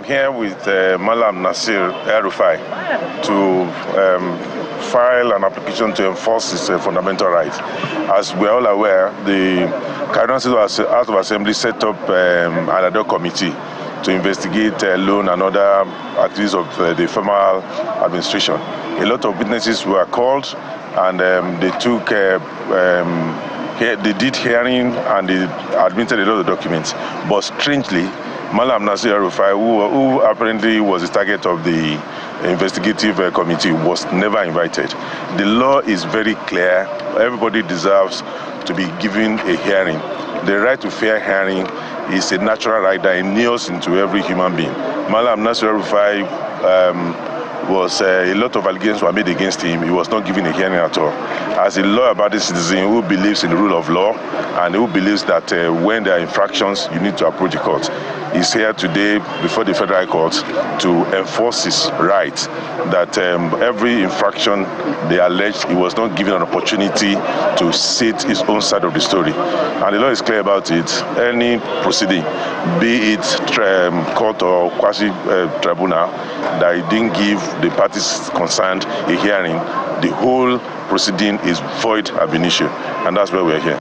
here with Malam Nasir El-Rufai to file an application to enforce his fundamental rights. As we're all aware, the Kaduna House of Assembly set up an ad hoc committee to investigate loan and other activities of the former administration. A lot of witnesses were called, and they did hearing and they admitted a lot of documents. But strangely, Malam Nasir El-Rufai, who apparently was the target of the investigative committee, was never invited. The law is very clear. Everybody deserves to be given a hearing. The right to fair hearing is a natural right that inheres into every human being. Malam Nasir El-Rufai was a lot of allegations were made against him. He was not given a hearing at all. As a law-abiding citizen who believes in the rule of law and who believes that when there are infractions, you need to approach the court, he's here today before the Federal Court to enforce his right that every infraction they alleged, he was not given an opportunity to state his own side of the story. And the law is clear about it. Any proceeding, be it court or quasi-tribunal, that he didn't give the parties concerned a hearing, the whole proceeding is void ab initio. And that's why we're here.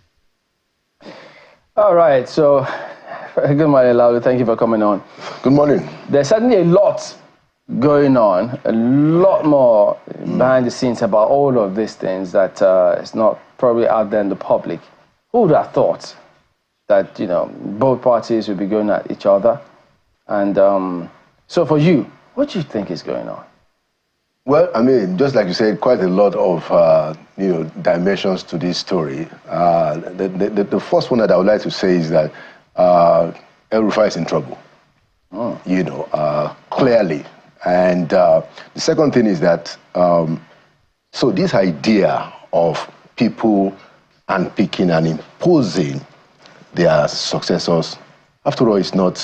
All right, so good morning, Laolu. Thank you for coming on. Good morning. There's certainly a lot going on, a lot more behind the scenes about all of these things that is not probably out there in the public. Who would have thought that, you know, both parties would be going at each other? And so for you, what do you think is going on? Well, I mean, just like you said, quite a lot of dimensions to this story. The first one that I would like to say is that El-Rufai is in trouble, clearly. And the second thing is that, so this idea of people unpicking and imposing their successors, after all, it's not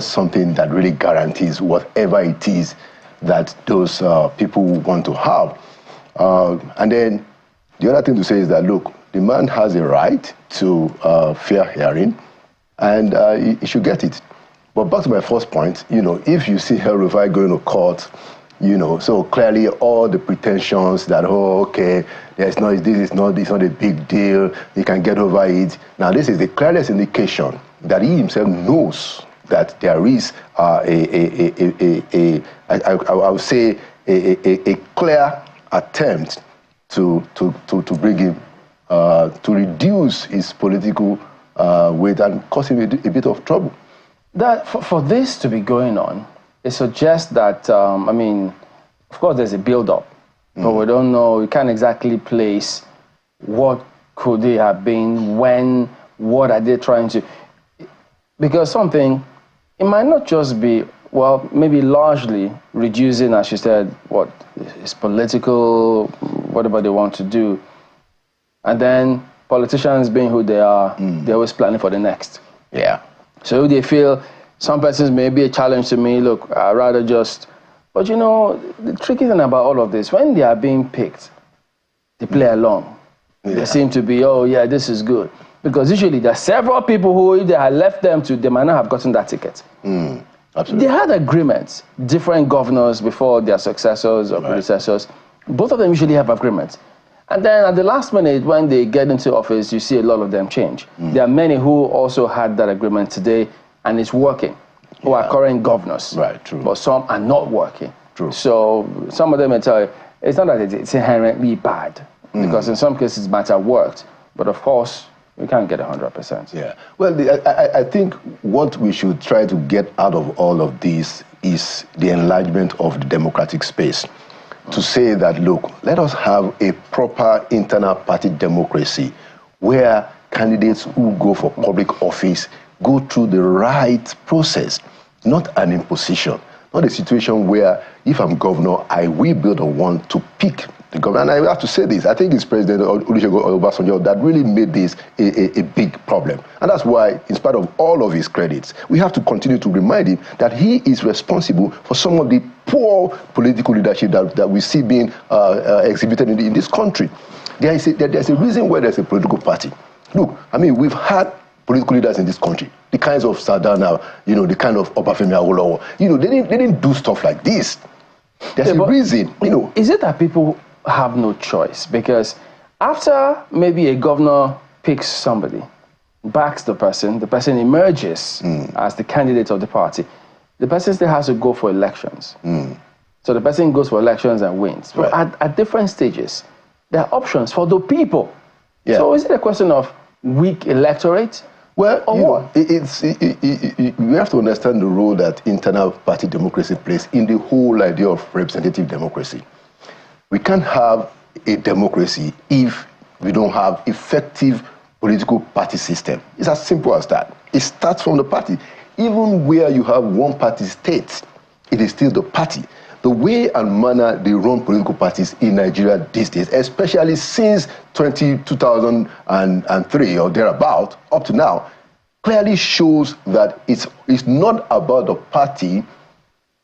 something that really guarantees whatever it is that those people want to have. And then the other thing to say is that, look, the man has a right to fair hearing, and he should get it. But back to my first point, if you see El-Rufai going to court, so clearly all the pretensions that, this is not a big deal, he can get over it. Now, this is the clearest indication that he himself knows that there is I would say a clear attempt to bring him to reduce his political weight and cause him a bit of trouble. That for this to be going on, it suggests that of course there's a build-up, but we don't know. We can't exactly place what could they have been, when, what are they trying to, because something. It might not just be, well, maybe largely reducing, as you said, what is political, whatever they want to do. And then politicians being who they are, they're always planning for the next. Yeah. So they feel some persons may be a challenge to me, look, I'd rather just, but the tricky thing about all of this, when they are being picked, they play along. Yeah. They seem to be, oh yeah, this is good. Because usually there are several people who, if they had left them to, they might not have gotten that ticket. Absolutely. They had agreements, different governors before their successors or predecessors. Both of them usually have agreements. And then at the last minute, when they get into office, you see a lot of them change. There are many who also had that agreement today, and it's working, who are current governors. Right, true. But some are not working. True. So some of them may tell you, it's not that it's inherently bad, because in some cases it might have worked. But of course, we can't get 100%. Yeah. Well, I think what we should try to get out of all of this is the enlargement of the democratic space. To say that, look, let us have a proper internal party democracy where candidates who go for public office go through the right process, not an imposition, not a situation where if I'm governor, I will be the one to pick the government. And I have to say this, I think it's President Olusegun Obasanjo that really made this a big problem. And that's why, in spite of all of his credits, we have to continue to remind him that he is responsible for some of the poor political leadership that we see being exhibited in this country. There's a reason why there's a political party. Look, I mean, we've had political leaders in this country, the kinds of Sadana, the kind of Obafemi Awolowo, they didn't do stuff like this. There's a reason, Is it that people have no choice? Because after maybe a governor picks somebody, backs the person emerges as the candidate of the party, the person still has to go for elections. So the person goes for elections and wins. But at different stages, there are options for the people. Yeah. So is it a question of weak electorate? Well, what? We have to understand the role that internal party democracy plays in the whole idea of representative democracy. We can't have a democracy if we don't have effective political party system. It's as simple as that. It starts from the party. Even where you have one party state, it is still the party. The way and manner they run political parties in Nigeria these days, especially since 2003 or thereabout, up to now, clearly shows that it's not about the party,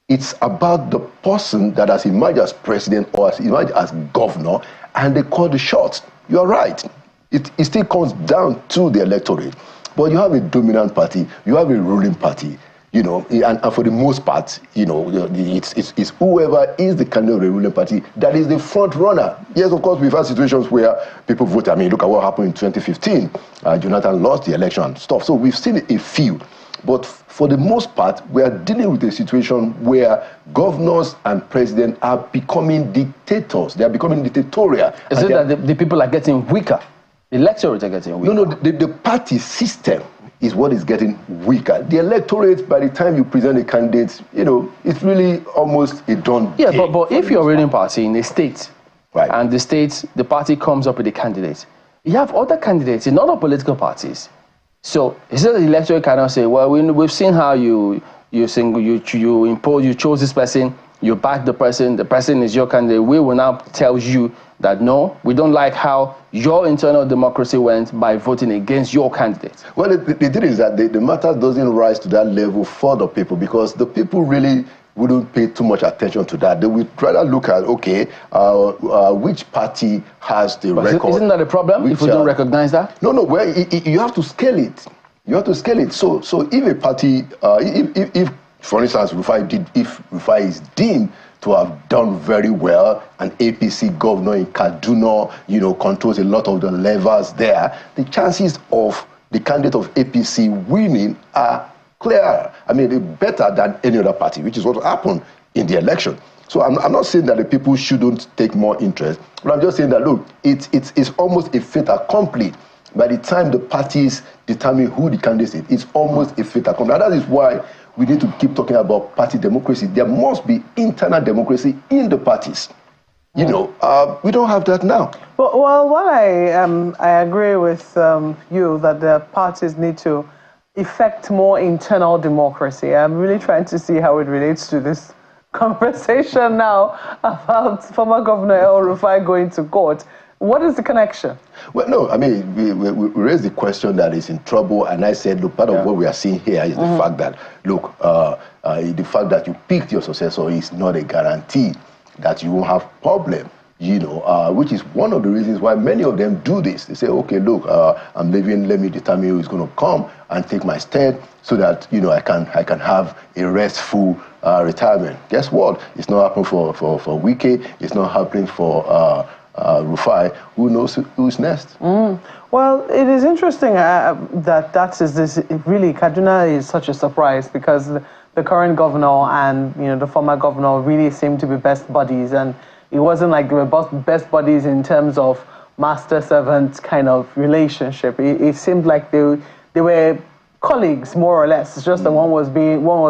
it's about the person that has emerged as president or has emerged as governor, and they call the shots. You're right. It still comes down to the electorate. But you have a dominant party, you have a ruling party, and for the most part, it's whoever is the candidate of the ruling party that is the front runner. Yes, of course, we've had situations where people vote. I mean, look at what happened in 2015. Jonathan lost the election and stuff. So we've seen a few. But for the most part, we are dealing with a situation where governors and presidents are becoming dictators. They are becoming dictatorial. Is it that the people are getting weaker? The electorate are getting weaker? No, the party system is what is getting weaker. The electorate, by the time you present a candidate, it's really almost a done deal. Yeah, but if you're a ruling party in a state, right, and the party comes up with a candidate, you have other candidates in other political parties. So is it the electorate cannot say, well, we've seen how you chose this person, you back the person is your candidate. We will now tell you that no, we don't like how your internal democracy went by voting against your candidate. Well, the thing is that the matter doesn't rise to that level for the people, because the people really wouldn't pay too much attention to that. They would rather look at, okay, which party has the record. Isn't that a problem if we don't recognize that? No, well, you have to scale it. You have to scale it. So if a party, if for instance, Rufai is deemed to have done very well, an APC governor in Kaduna, controls a lot of the levers there, the chances of the candidate of APC winning are clearer. I mean, they're better than any other party, which is what happened in the election. So I'm not saying that the people shouldn't take more interest, but I'm just saying that, look, it's almost a fait accompli. By the time the parties determine who the candidate is, it's almost a fait accompli. And that is why we need to keep talking about party democracy. There must be internal democracy in the parties. We don't have that now. Well, while I agree with you that the parties need to effect more internal democracy, I'm really trying to see how it relates to this conversation now about former Governor El-Rufai going to court. What is the connection? Well, no, I mean, we raised the question that is in trouble, and I said, look, part of what we are seeing here is the fact that, look, the fact that you picked your successor is not a guarantee that you won't have problem, which is one of the reasons why many of them do this. They say, okay, look, I'm leaving, let me determine who is going to come and take my stead so that, I can have a restful retirement. Guess what? It's not happening for Wike, it's not happening for Rufai. Who knows who's next? Well, it is interesting that is this. Really, Kaduna is such a surprise because the current governor and the former governor really seem to be best buddies, and it wasn't like they were best buddies in terms of master-servant kind of relationship. It seemed like they were colleagues more or less. It's just that one was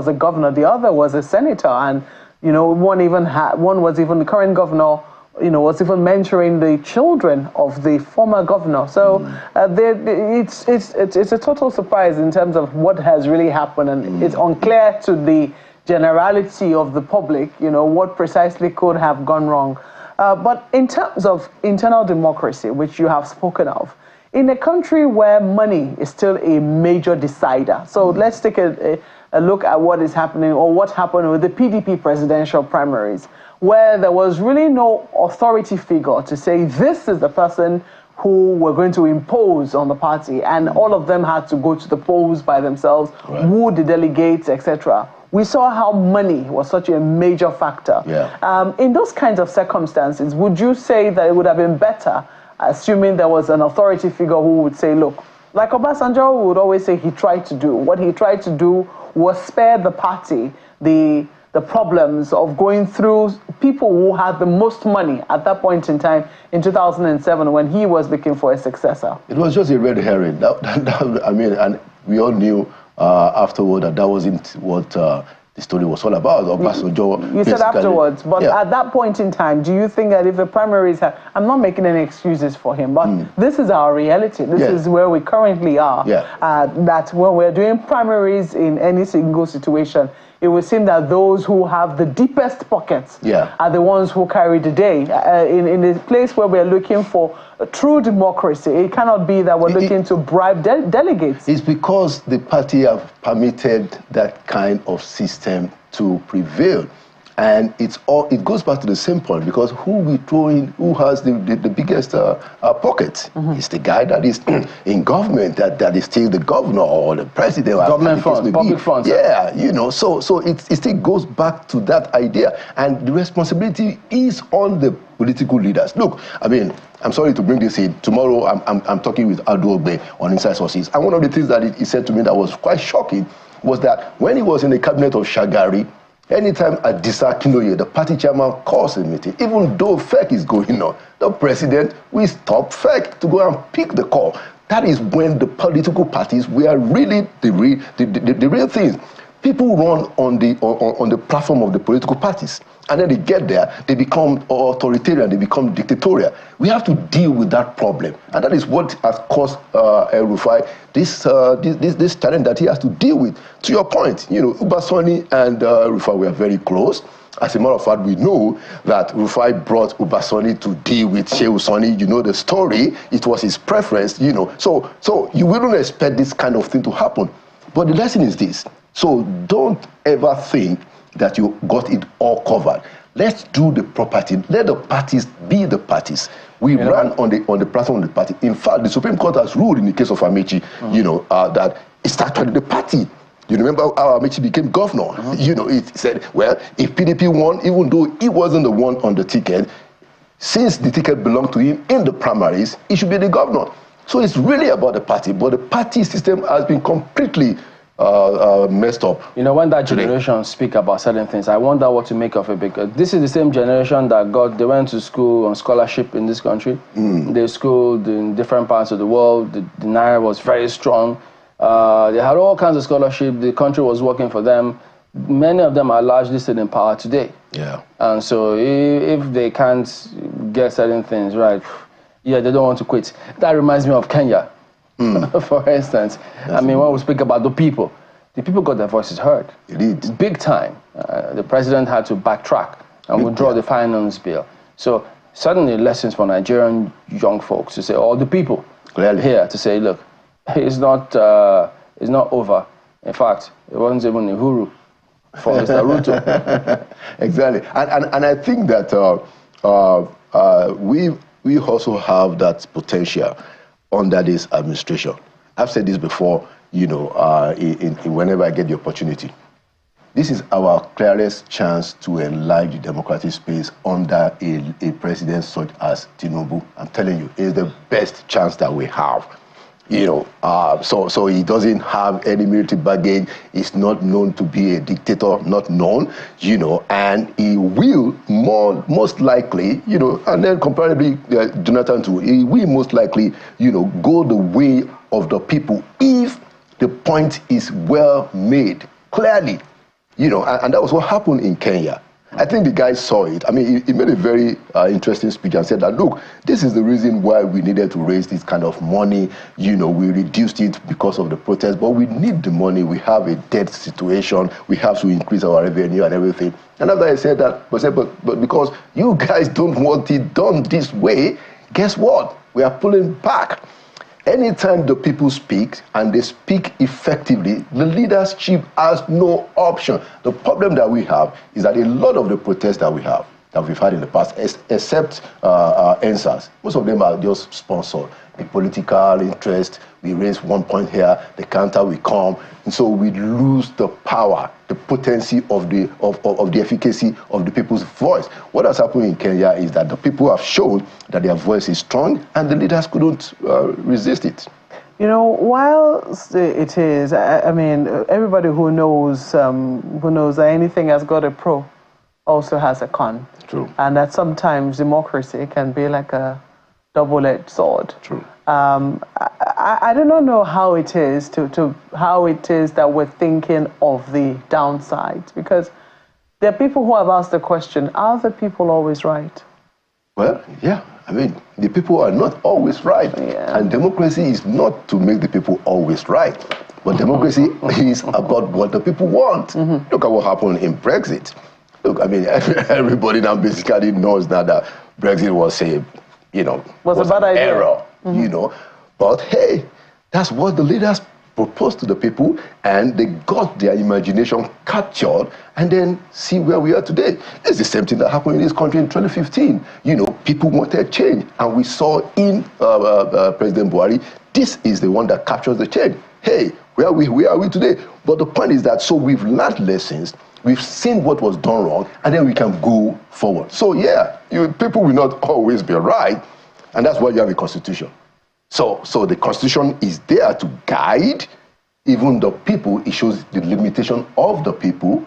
a governor, the other was a senator, and one was even the current governor. Was even mentoring the children of the former governor. So it's a total surprise in terms of what has really happened, and it's unclear to the generality of the public, what precisely could have gone wrong. But in terms of internal democracy, which you have spoken of, in a country where money is still a major decider. So let's take a look at what is happening, or what happened with the PDP presidential primaries, where there was really no authority figure to say this is the person who were going to impose on the party, and all of them had to go to the polls by themselves, woo the delegates, etc. We saw how money was such a major factor. In those kinds of circumstances, would you say that it would have been better, assuming there was an authority figure who would say, look, like Obasanjo would always say he tried to do, what he tried to do was spare the party the problems of going through people who had the most money at that point in time in 2007 when he was looking for a successor? It was just a red herring. I mean, and we all knew afterward that wasn't what the story was all about. You said afterwards, but at that point in time, do you think that if the primaries had, I'm not making any excuses for him, but this is our reality. This is where we currently are. That when we're doing primaries in any single situation, it would seem that those who have the deepest pockets are the ones who carry the day. In a place where we're looking for a true democracy, it cannot be that we're looking to bribe delegates. It's because the party have permitted that kind of system to prevail. And it goes back to the same point, because who we throw in, who has the biggest pocket? It's the guy that is in government, that is still the governor or the president. Government funds, public funds. Yeah, you know, so it still goes back to that idea. And the responsibility is on the political leaders. Look, I mean, I'm sorry to bring this in. Tomorrow, I'm talking with Adogbe on Inside Sources. And one of the things that he said to me that was quite shocking was that when he was in the cabinet of Shagari, anytime Adisa Kinoye, the party chairman, calls a meeting, even though FEC is going on, the president will stop FEC to go and pick the call. That is when the political parties were really the real things. People run on the platform of the political parties, and then they get there, they become authoritarian, they become dictatorial. We have to deal with that problem, and that is what has caused El-Rufai this challenge that he has to deal with. To your point, you know, Ubasani and Rufai were very close. As a matter of fact, we know that Rufai brought Ubasani to deal with Shehu Sani. You know the story. It was his preference, you know. So you wouldn't expect this kind of thing to happen. But the lesson is this. So don't ever think that you got it all covered. Let's do the property. Let the parties be the parties. We ran on the platform of the party. In fact, the Supreme Court has ruled in the case of Amechi, you know, that it's actually the party. You remember how Amechi became governor? You know, it said, well, if PDP won, even though he wasn't the one on the ticket, since the ticket belonged to him in the primaries, he should be the governor. So it's really about the party, but the party system has been completely messed up. You know, when that generation speak about certain things, I wonder what to make of it, because this is the same generation that they went to school on scholarship in this country. They schooled in different parts of the world. The Naira was very strong. They had all kinds of scholarship. The country was working for them. Many of them are largely still in power today. And so if they can't get certain things right, they don't want to quit. That reminds me of Kenya. For instance, I mean, when we speak about the people got their voices heard. It is. Big time. The president had to backtrack and withdraw the finance bill. So suddenly lessons for Nigerian young folks to say, all the people here to say, look, it's not over. In fact, it wasn't even Uhuru for Mr. Ruto. Exactly. And I think that we also have that potential under this administration. I've said this before, you know, whenever I get the opportunity. This is our clearest chance to enlarge the democratic space under a president such as Tinubu. I'm telling you, it's the best chance that we have. You know, so he doesn't have any military baggage. He's not known to be a dictator, not known, you know, and he will most likely, you know, and then comparably Jonathan too, he will most likely, you know, go the way of the people if the point is well made, clearly, you know, and that was what happened in Kenya. I think the guy saw it. I mean, he made a very interesting speech and said that, look, this is the reason why we needed to raise this kind of money. You know, we reduced it because of the protest, but we need the money. We have a debt situation. We have to increase our revenue and everything. And after I said that, but because you guys don't want it done this way, guess what? We are pulling back. Anytime the people speak, and they speak effectively, the leadership has no option. The problem that we have is that a lot of the protests that we have, that we've had in the past, except NSAS. Most of them are just sponsored. The political interest, we raise 1 point here, the counter will come, and so we lose the power, the potency of the efficacy of the people's voice. What has happened in Kenya is that the people have shown that their voice is strong, and the leaders couldn't resist it. You know, while it is, I mean, everybody who knows that anything has got a pro also has a con. True. And that sometimes democracy can be like a double-edged sword. True. I do not know how it is how it is that we're thinking of the downsides, because there are people who have asked the question: are the people always right? Well, yeah. I mean, the people are not always right, and democracy is not to make the people always right, but democracy is about what the people want. Look at what happened in Brexit. Look, I mean, everybody now basically knows that Brexit was a bad idea. Error, you know. But hey, that's what the leaders proposed to the people, and they got their imagination captured, and then see where we are today. It's the same thing that happened in this country in 2015. You know, people wanted change, and we saw in President Buhari, this is the one that captures the change. Hey, where are we today? But the point is that, so we've learned lessons, we've seen what was done wrong, and then we can go forward. So yeah, people will not always be right, and that's why you have a constitution. So the constitution is there to guide even the people. It shows the limitation of the people,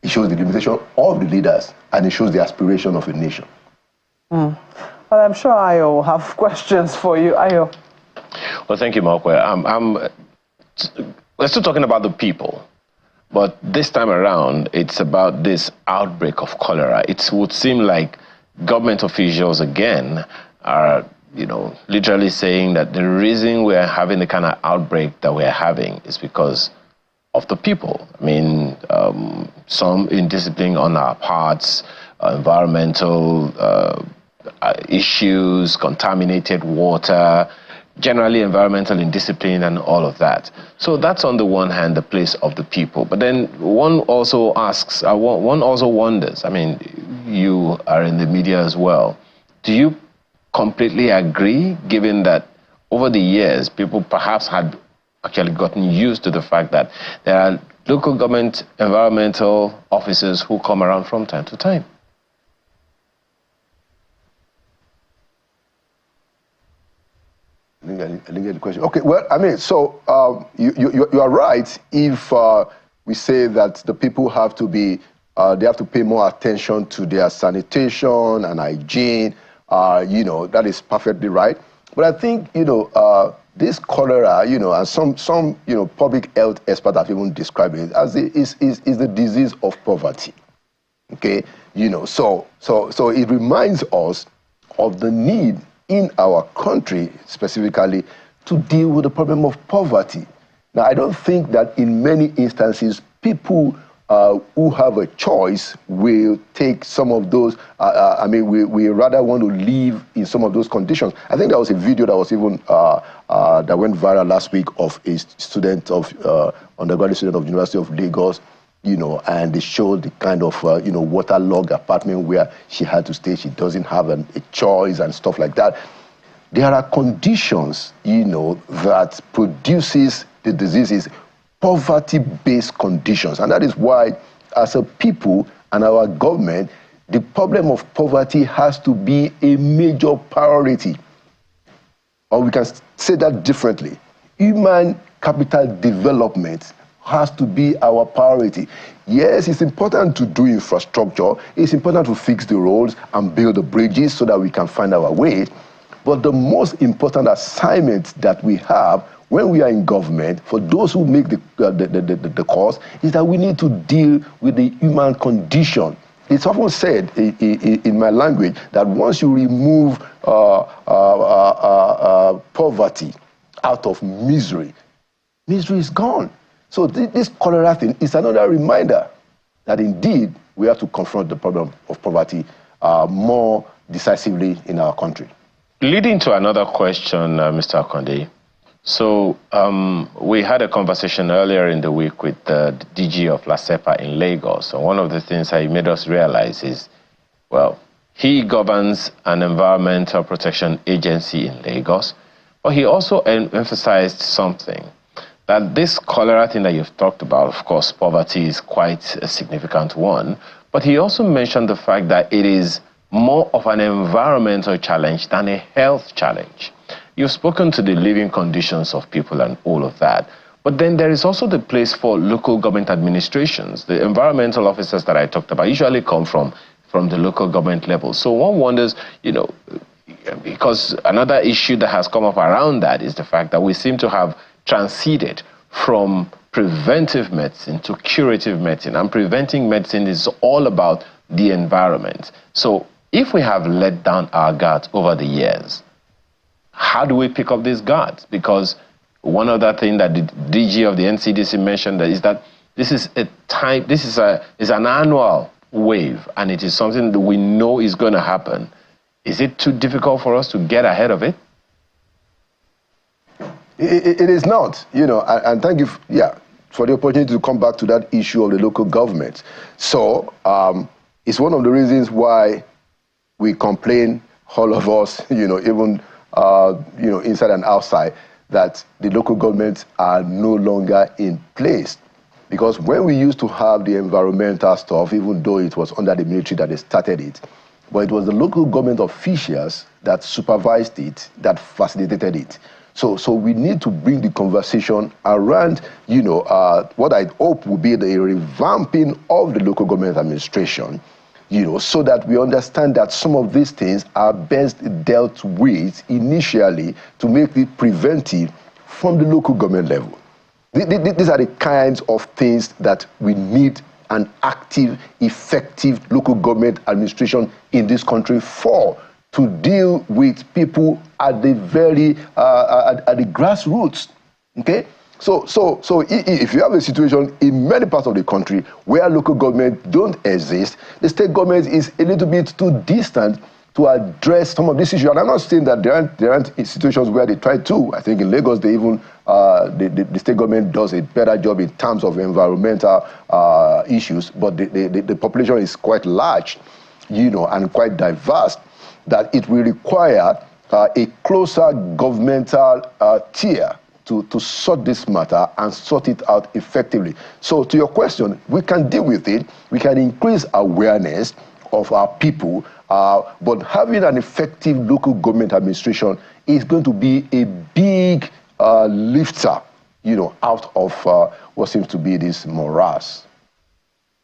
it shows the limitation of the leaders, and it shows the aspiration of a nation. Well, I'm sure Ayo have questions for you. Ayo. Well, thank you, Mokwe. We're still talking about the people, but this time around, it's about this outbreak of cholera. It would seem like government officials again are, literally saying that the reason we're having the kind of outbreak that we're having is because of the people. I mean, some indiscipline on our parts, environmental issues, contaminated water, generally environmental indiscipline and all of that. So that's on the one hand, the place of the people. But then one also asks, one also wonders, I mean, you are in the media as well. Do you completely agree, given that over the years, people perhaps had actually gotten used to the fact that there are local government environmental officers who come around from time to time? I didn't get the question. Okay, well, I mean, so you are right if we say that the people have to be, they have to pay more attention to their sanitation and hygiene. That is perfectly right. But I think, this cholera, and some public health experts have even described it as is the disease of poverty. Okay, so it reminds us of the need in our country specifically to deal with the problem of poverty. Now, I don't think that in many instances people who have a choice will take some of those, we rather want to live in some of those conditions. I think there was a video that was even, that went viral last week of a student of, undergraduate student of the University of Lagos, and they showed the kind of, waterlogged apartment where she had to stay. She doesn't have a choice and stuff like that. There are conditions, that produces the diseases, poverty-based conditions. And that is why, as a people and our government, the problem of poverty has to be a major priority. Or we can say that differently. Human capital development has to be our priority. Yes, it's important to do infrastructure. It's important to fix the roads and build the bridges so that we can find our way. But the most important assignment that we have when we are in government, for those who make the calls, is that we need to deal with the human condition. It's often said in my language that once you remove poverty out of misery, misery is gone. So this cholera thing is another reminder that indeed we have to confront the problem of poverty more decisively in our country. Leading to another question, Mr. Akande. So we had a conversation earlier in the week with the DG of LASEPA in Lagos. And one of the things that he made us realize is well, he governs an environmental protection agency in Lagos, but he also emphasized something, that this cholera thing that you've talked about, of course, poverty is quite a significant one, but he also mentioned the fact that it is more of an environmental challenge than a health challenge. You've spoken to the living conditions of people and all of that, but then there is also the place for local government administrations. The environmental officers that I talked about usually come from the local government level. So one wonders, you know, because another issue that has come up around that is the fact that we seem to have transited from preventive medicine to curative medicine, and preventing medicine is all about the environment. So if we have let down our guards over the years, how do we pick up these guards? Because one other thing that the DG of the NCDC mentioned is that this is an annual wave, and it is something that we know is going to happen. Is it too difficult for us to get ahead of it? It is not, you know, and thank you, for the opportunity to come back to that issue of the local government. So it's one of the reasons why we complain, all of us, you know, even inside and outside, that the local governments are no longer in place. Because when we used to have the environmental stuff, even though it was under the military that they started it, but it was the local government officials that supervised it, that facilitated it. So we need to bring the conversation around, you know, what I hope will be the revamping of the local government administration, you know, so that we understand that some of these things are best dealt with initially to make it preventive from the local government level. These are the kinds of things that we need an active, effective local government administration in this country for, to deal with people at the very at the grassroots. Okay, so if you have a situation in many parts of the country where local government don't exist, the state government is a little bit too distant to address some of these issues. And I'm not saying that there aren't situations where they try to. I think in Lagos they even the state government does a better job in terms of environmental issues, but the population is quite large, you know, and quite diverse, that it will require a closer governmental tier to sort this matter and sort it out effectively. So to your question, we can deal with it. We can increase awareness of our people, but having an effective local government administration is going to be a big lifter, you know, out of what seems to be this morass.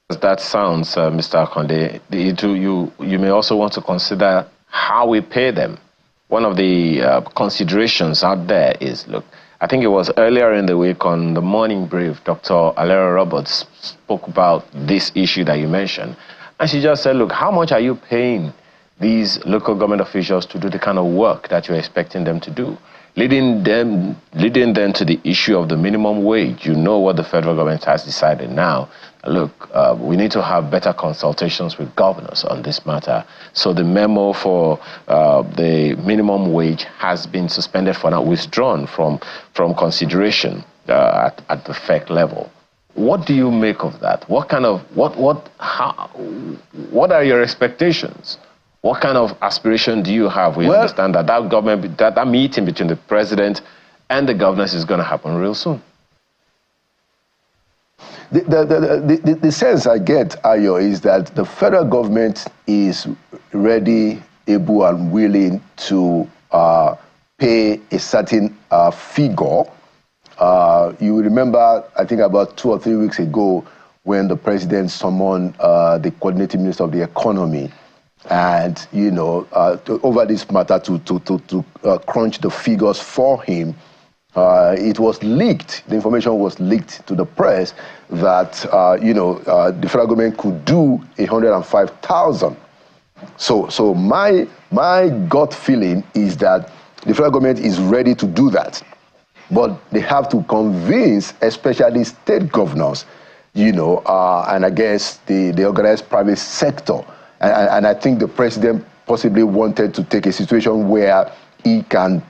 That sounds, Mr. Akande, you may also want to consider how we pay them. One of the considerations out there is, look, I think it was earlier in the week on the morning brief, Dr. Alera Roberts spoke about this issue that you mentioned. And she just said, look, how much are you paying these local government officials to do the kind of work that you're expecting them to do? Leading them to the issue of the minimum wage. You know what the federal government has decided now. Look, we need to have better consultations with governors on this matter. So the memo for the minimum wage has been suspended for now, withdrawn from consideration at the FEC level. What do you make of that? What kind of what are your expectations? What kind of aspiration do you have? We understand that that meeting between the president and the governors is going to happen real soon. The sense I get, Ayo, is that the federal government is ready, able, and willing to pay a certain figure. You remember, I think about 2 or 3 weeks ago, when the president summoned the coordinating minister of the economy, and you know, over this matter to crunch the figures for him. It was leaked, the information was leaked to the press that, the federal government could do 105,000. So my gut feeling is that the federal government is ready to do that. But they have to convince, especially state governors, and I guess the organized private sector. And I think the president possibly wanted to take a situation where he can,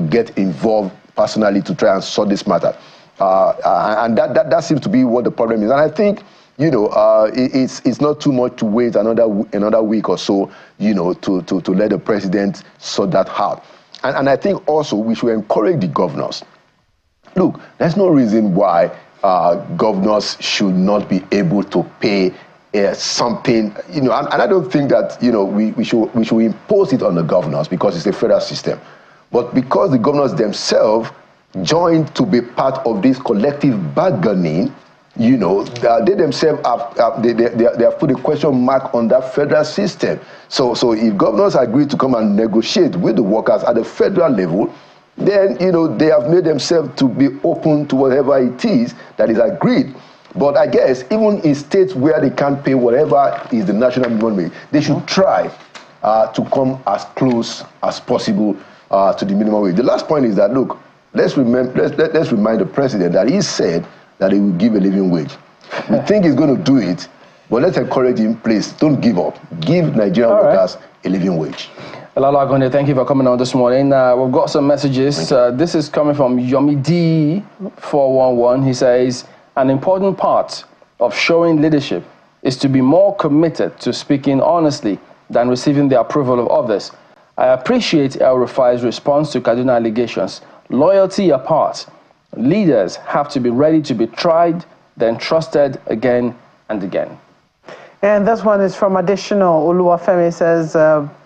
get involved personally to try and sort this matter. And that seems to be what the problem is. And I think it's not too much to wait another week or so, to let the president sort that out. And I think also we should encourage the governors. Look, there's no reason why governors should not be able to pay something, and I don't think that, we should impose it on the governors because it's a federal system. But because the governors themselves joined to be part of this collective bargaining, they themselves have put a question mark on that federal system. So if governors agree to come and negotiate with the workers at the federal level, then, they have made themselves to be open to whatever it is that is agreed. But I guess even in states where they can't pay whatever is the national minimum wage, they should try to come as close as possible to the minimum wage. The last point is that, look, let's remind the president that he said that he will give a living wage. We think he's going to do it, but let's encourage him, please, don't give up. Give Nigerian workers a living wage. Laolu, Akande, thank you for coming on this morning. We've got some messages. This is coming from Yomi D411. He says, an important part of showing leadership is to be more committed to speaking honestly than receiving the approval of others. I appreciate El-Rufai's response to Kaduna allegations. Loyalty apart, leaders have to be ready to be tried, then trusted again and again. And this one is from Additional. Oluwafemi says,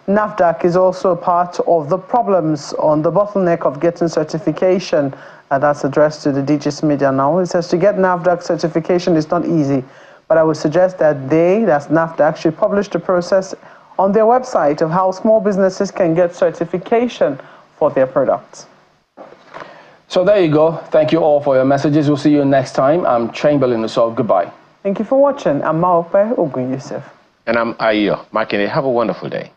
NAFDAC is also a part of the problems on the bottleneck of getting certification. That's addressed to the Digis Media now. It says to get NAFDAC certification is not easy, but I would suggest that that's NAFDAC, should publish the process on their website of how small businesses can get certification for their products. So there you go. Thank you all for your messages. We'll see you next time. I'm Chamberlain Usov. Goodbye. Thank you for watching. I'm Maokpe Ogun Yusuf. And I'm Ayo Makine. Have a wonderful day.